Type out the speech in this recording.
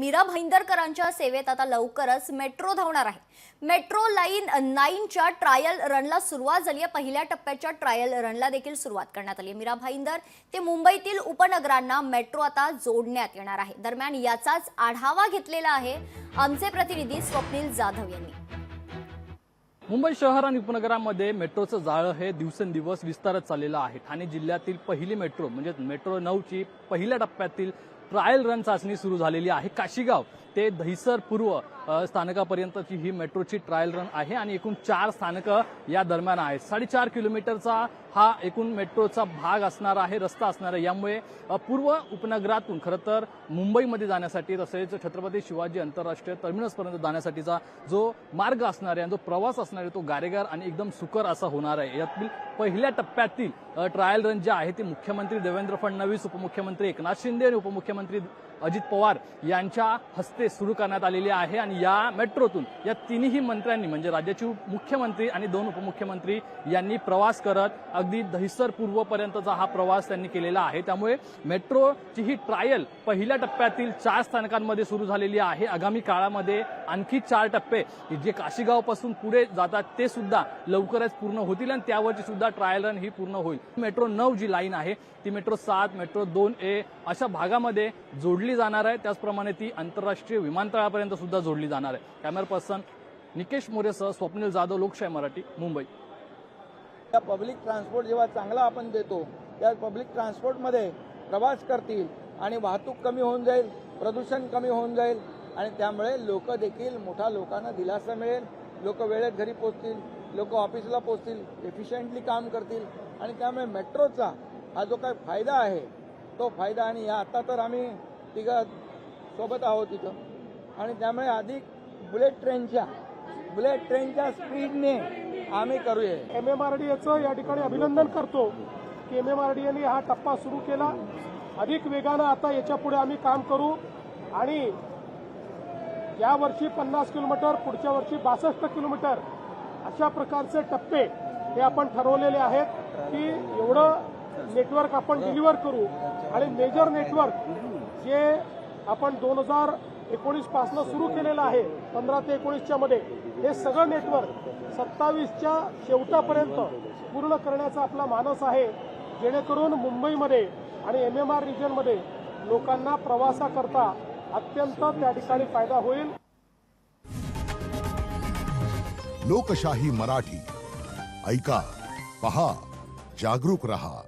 मीरा भाईंदरकरांच्या सेवेत आता लवकरच मेट्रो धावणार आहे। मेट्रो लाईन 9च्या ट्रायल रनला सुरुवात झाली आहे। पहिल्या टप्प्याच्या ट्रायल रनला देखील सुरुवात करण्यात आली आहे। मीरा भाईंदर ते मुंबईतील उपनगरांना मेट्रो आता जोडण्यात येणार आहे। दरम्यान याचाच आढावा घेतलेला आहे आमचे प्रतिनिधी स्वप्नील जाधव यांनी। मुंबई शहर आणि उपनगरांमध्ये मेट्रोचं जाळं हे दिवसेंदिवस विस्तारत चाललेलं आहे। ठाणे जिल्ह्यातील पहिली मेट्रो म्हणजे मेट्रो 9ची पहिल्या टप्प्यातील ट्रायल रन चाचणी सुरू झालेली आहे। काशीगाव ते दहिसर पूर्व स्थानकापर्यंतची ही मेट्रोची ट्रायल रन आहे आणि एकूण 4 स्थानकं या दरम्यान आहेत। 4.5 किलोमीटरचा हा एकूण मेट्रोचा भाग असणार आहे, रस्ता असणार आहे। यामुळे पूर्व उपनगरातून खरं तर मुंबईमध्ये जाण्यासाठी तसेच छत्रपती शिवाजी आंतरराष्ट्रीय टर्मिनसपर्यंत जाण्यासाठीचा जो मार्ग असणार आहे, जो प्रवास असणार आहे, तो गारेगार आणि एकदम सुकर असा होणार आहे। यातील पहिल्या टप्प्यातील ट्रायल रन जे आहे ते मुख्यमंत्री देवेंद्र फडणवीस, उपमुख्यमंत्री एकनाथ शिंदे आणि उपमुख्यमंत्री अजित पवार यांच्या हस्ते सुरू करण्यात आलेली आहे। आणि या मेट्रोतून या तिन्ही मंत्र्यांनी म्हणजे राज्याचे मुख्यमंत्री आणि 2 उपमुख्यमंत्री यांनी प्रवास करत अगदी दहिसर पूर्वपर्यंतचा हा प्रवास त्यांनी केलेला आहे। त्यामुळे मेट्रोची ही ट्रायल पहिल्या टप्प्यातील 4 स्थानकांमध्ये सुरू झालेली आहे। आगामी काळामध्ये आणखी 4 टप्पे जे काशीगावपासून पुढे जातात ते सुद्धा लवकरच पूर्ण होतील आणि त्यावरची सुद्धा ट्रायल रन ही पूर्ण होईल। मेट्रो 9 जी लाईन आहे ती मेट्रो 7, मेट्रो 2A अशा भागामध्ये जोडली जाणार आहे। त्याचप्रमाणे ती आंतरराष्ट्रीय विमानतळापर्यंत सुद्धा जोडली जाणार आहे। कॅमेरा पर्सन निकेश मोरेसह स्वप्नील जाधव, लोकशाही मराठी, मुंबई। त्या पब्लिक ट्रान्सपोर्ट जेव्हा चांगला आपण देतो त्या पब्लिक ट्रान्सपोर्टमध्ये प्रवास करतील आणि वाहतूक कमी होऊन जाईल, प्रदूषण कमी होऊन जाईल आणि त्यामुळे लोक देखील मोठ्या लोकांना दिलासा मिळेल। लोक वेळेत घरी पोहोचतील, लोक ऑफिसला पोहोचतील, एफिशियंटली काम करतील आणि त्यामुळे मेट्रोचा हा जो काही फायदा आहे तो फायदा आणि आता तर आम्ही तिघं सोबत आहोत तिथं आणि त्यामुळे अधिक बुलेट ट्रेनच्या स्पीडने आम्ही करूया। MMRDAचं या ठिकाणी अभिनंदन करतो की MMRDAने हा टप्पा सुरू केला। अधिक वेगानं आता याच्या पुढे आम्ही काम करू आणि या वर्षी 50 किलोमीटर, पुढच्या वर्षी 62 किलोमीटर अशा प्रकारचे टप्पे हे आपण ठरवलेले आहेत की एवढं नेटवर्क आपण डिलिव्हर करू आणि मेजर नेटवर्क जे आपण 2019 पासून सुरू केलेलं आहे 15 ते 19च्या मध्ये हे सगळं नेटवर्क 27च्या शेवटापर्यंत पूर्ण करण्याचा आपला मानस आहे, जेणेकरून मुंबईमध्ये आणि MMR रिजनमध्ये लोकांना प्रवासाकरता अत्यंत त्या ठिकाणी फायदा होईल। लोकशाही मराठी ऐका, पहा, जागरूक रहा।